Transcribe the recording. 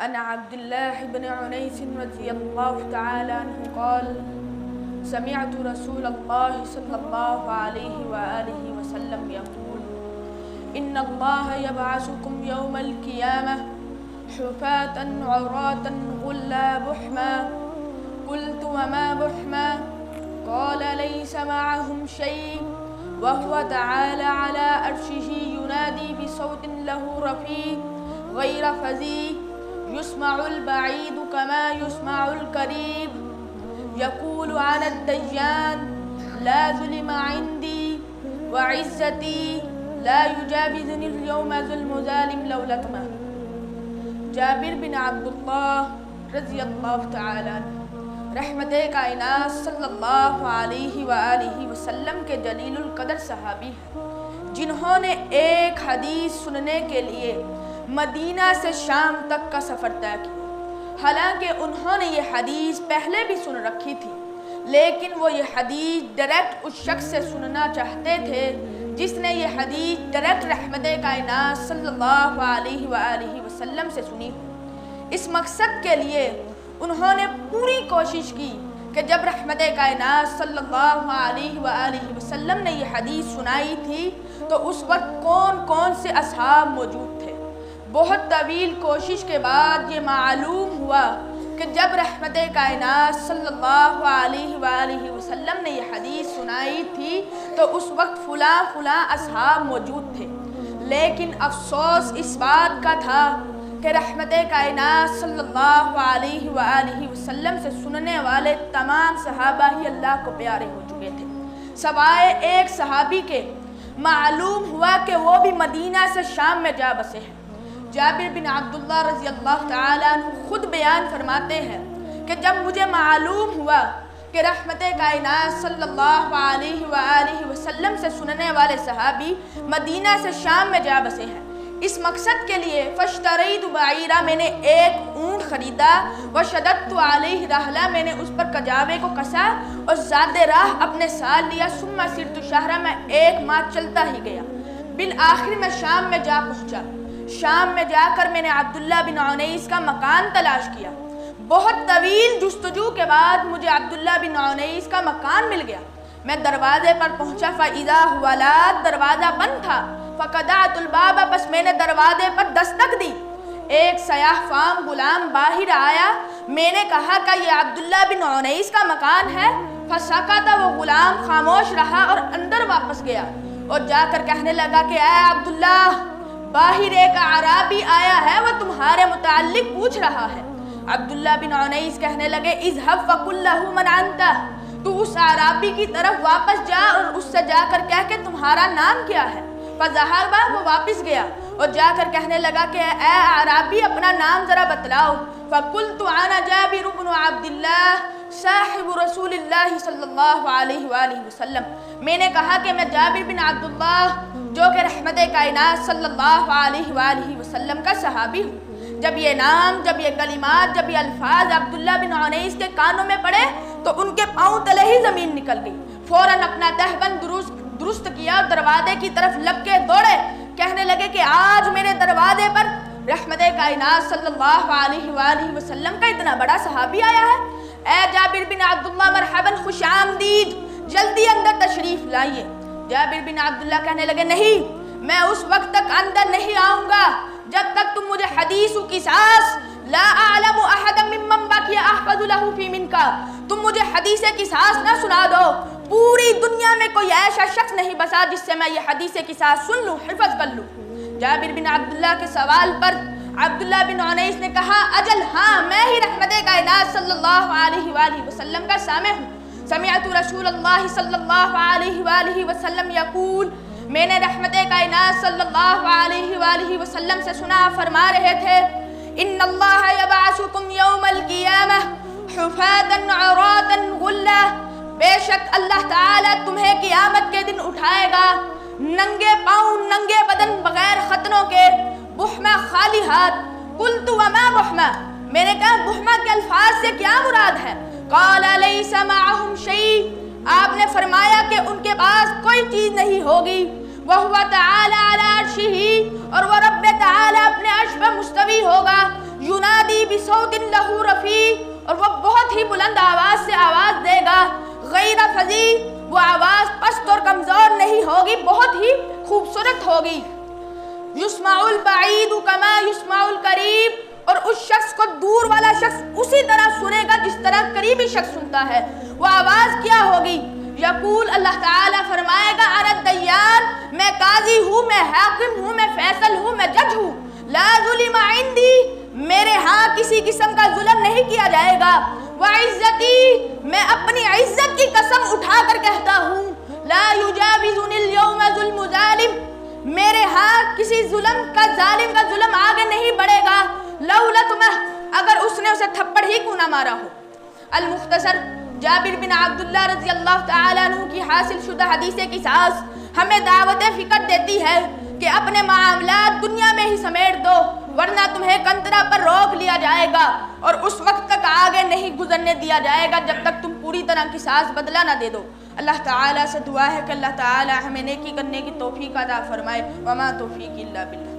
عن عبد الله بن عنيس رضي الله تعالى عنه قال سمعت رسول الله صلى الله عليه وآله وسلم يقول إن الله يبعثكم يوم القيامة حفاة عراة غلا بحما قلت وما بحما قال ليس معهم شيء وهو تعالى على عرشه ينادي بصوت له رفيع غير فزي يسمع البعيد كما يسمع القريب يقول عن الدجال لا ظلم عندي وعزتي لا يجاوزني اليوم ظلم ظالم لو لطمه۔ جابر بن عبداللہ رضی اللہ تعالیٰ عنہ رحمت کائنات صلی اللہ علیہ وآلہ وسلم کے جلیل القدر صحابی ہیں، جنہوں نے ایک حدیث سننے کے لیے مدینہ سے شام تک کا سفر طے کیا۔ حالانکہ انہوں نے یہ حدیث پہلے بھی سن رکھی تھی، لیکن وہ یہ حدیث ڈائریکٹ اس شخص سے سننا چاہتے تھے جس نے یہ حدیث ڈائریکٹ رحمت کائنات صلی اللہ علیہ وآلہ وسلم سے سنی ہو۔ اس مقصد کے لیے انہوں نے پوری کوشش کی کہ جب رحمت کائنات صلی اللہ علیہ وآلہ وسلم نے یہ حدیث سنائی تھی تو اس وقت کون کون سے اصحاب موجود تھے۔ بہت طویل کوشش کے بعد یہ معلوم ہوا کہ جب رحمت کائنات صلی اللہ علیہ وآلہ وسلم نے یہ حدیث سنائی تھی تو اس وقت فلاں اصحاب موجود تھے، لیکن افسوس اس بات کا تھا کہ رحمت کائنات صلی اللہ علیہ وآلہ وسلم سے سننے والے تمام صحابہ ہی اللہ کو پیارے ہو چکے تھے، سوائے ایک صحابی کے۔ معلوم ہوا کہ وہ بھی مدینہ سے شام میں جا بسے ہیں۔ جابر بن عبداللہ رضی اللہ تعالیٰ عنہ خود بیان فرماتے ہیں کہ جب مجھے معلوم ہوا کہ رحمت کائنات صلی اللہ علیہ وآلہ وسلم سے سننے والے صحابی مدینہ سے شام میں جا بسے ہیں، اس مقصد کے لیے فاشتریت بعیرا، میں نے ایک اونٹ خریدا، وشددت علیہ رحلہ، میں نے اس پر کجاوے کو کسا اور زاد راہ اپنے ساتھ لیا، ثم سرت شہرا، میں ایک ماہ چلتا ہی گیا، بالآخر میں شام میں جا پہنچا۔ شام میں جا کر میں نے عبداللہ بن عنیس کا مکان تلاش کیا۔ بہت طویل جستجو کے بعد مجھے عبداللہ بن عنیس کا مکان مل گیا۔ میں دروازے پر پہنچا، فَإِذَا هُوَ لَا، دروازہ بند تھا، فَقَدَعْتُ الْبَابَ، بس میں نے دروازے پر دستک دی۔ ایک سیاہ فام غلام باہر آیا، میں نے کہا کہ یہ عبداللہ بن عنیس کا مکان ہے، فَسَكَتَ، وہ غلام خاموش رہا اور اندر واپس گیا اور جا کر کہنے لگا کہ اے عبداللہ، باہر ایک اعرابی آیا ہے، وہ تمہارے متعلق پوچھ رہا ہے۔ عبداللہ بن عنیس کہنے لگے اذهب فقل له من انت، تو اس اعرابی کی طرف واپس جا اور اس سے جا کر کہہ کہ تمہارا نام کیا ہے۔ فذهب، وہ واپس گیا اور جا کر کہنے لگا کہ اے اعرابی اپنا نام ذرا بتلاؤ۔ فقلت انا جابر بن عبد اللہ صاحب رسول اللہ صلی اللہ علیہ وآلہ وسلم، میں نے کہا کہ میں جابر بن عبداللہ جو کہ رحمت کائنات صلی اللہ علیہ وآلہ وسلم کا صحابی ہوں۔ جب یہ نام، جب یہ کلمات، جب یہ الفاظ عبداللہ بن عنیس کے کانوں میں پڑے تو ان کے پاؤں تلے ہی زمین نکل گئی۔ فوراً اپنا دہبند درست کیا اور دروازے کی طرف لگ کے دوڑے، کہنے لگے کہ آج میرے دروازے پر رحمت کائنات صلی اللہ علیہ وآلہ وسلم کا اتنا بڑا صحابی آیا ہے۔ اے جابر بن عبداللہ مرحباً، خوش آمدید، جلدی اندر تشریف لائیے۔ جابر بن عبداللہ کہنے لگے نہیں، میں اس وقت تک اندر نہیں آؤں گا جب تک تم مجھے حدیث و قصاص لا اعلم احدا ممن بقي احفظ له في منك، تم مجھے حدیث قصاص نہ سنا دو۔ پوری دنیا میں کوئی ایسا شخص نہیں بسا جس سے میں یہ حدیث قصاص سن لوں، حفظ کر لوں۔ جابر بن عبداللہ کے سوال پر عبداللہ بن عنیس نے کہا اجل ہاں، میں ہی رحمت کائنات صلی اللہ علیہ وآلہ وسلم کا سامع ہوں۔ سمعت رسول اللہ صلی اللہ علیہ وآلہ وسلم یقول، میں نے رحمت کائنات صلی اللہ علیہ وآلہ وسلم سے سنا، فرما رہے تھے ان اللہ یبعثکم یوم القیامہ حفاة عراة غلا، بے شک اللہ تعالیٰ تمہیں قیامت کے دن اٹھائے گا ننگے پاؤں، ننگے بدن، بغیر ختنوں کے، بحمہ خالی ہاتھ۔ قلت وما بحمہ، میں نے کہا بحمہ کے الفاظ سے کیا مراد ہے؟ قال لیس معہم شیء، آپ نے فرمایا کہ ان کے پاس کوئی چیز نہیں ہوگی، وہو تعالی علی عرشہ، اور وہ رب تعالی اپنے عرش پر مستوی ہوگا، ینادی صوت لہ رفیع، اور وہ بہت ہی بلند آواز سے آواز دے گا، غیر فظیع، وہ آواز پست اور کمزور نہیں ہوگی، بہت ہی خوبصورت ہوگی۔ یسمع البعید کما یسمع القریب، اور اس شخص کو دور والا شخص اسی طرح سنے گا جس طرح قریبی شخص سنتا ہے۔ وہ آواز کیا ہوگی؟ یقول، اللہ تعالیٰ فرمائے گا، انا الدیان، میں قاضی ہوں، میں حاکم ہوں، میں فیصل ہوں، میں جج ہوں، لا ظلم عندی، میرے ہاں کسی قسم کا ظلم نہیں کیا جائے گا، وعزتی، میں اپنی عزت کی قسم اٹھا کر کہتا ہوں، لا یجاوزنی اليوم ظلم ظالم، میرے ہاں کسی ظالم کا ظلم آگے نہیں بڑھے گا، لولتمہ، اگر اس نے اسے تھپڑ ہی کیوں نہ مارا ہو۔ المختصر، جابر بن عبداللہ رضی اللہ تعالیٰ عنہ کی حاصل شدہ حدیث قصاص ہمیں دعوت فکر دیتی ہے کہ اپنے معاملات دنیا میں ہی سمیٹ دو، ورنہ تمہیں کنترا پر روک لیا جائے گا اور اس وقت تک آگے نہیں گزرنے دیا جائے گا جب تک تم پوری طرح قصاص بدلہ نہ دے دو۔ اللہ تعالیٰ سے دعا ہے کہ اللہ تعالیٰ ہمیں نیکی کرنے کی توفیق عطا فرمائے۔ وما توفیق الا باللہ۔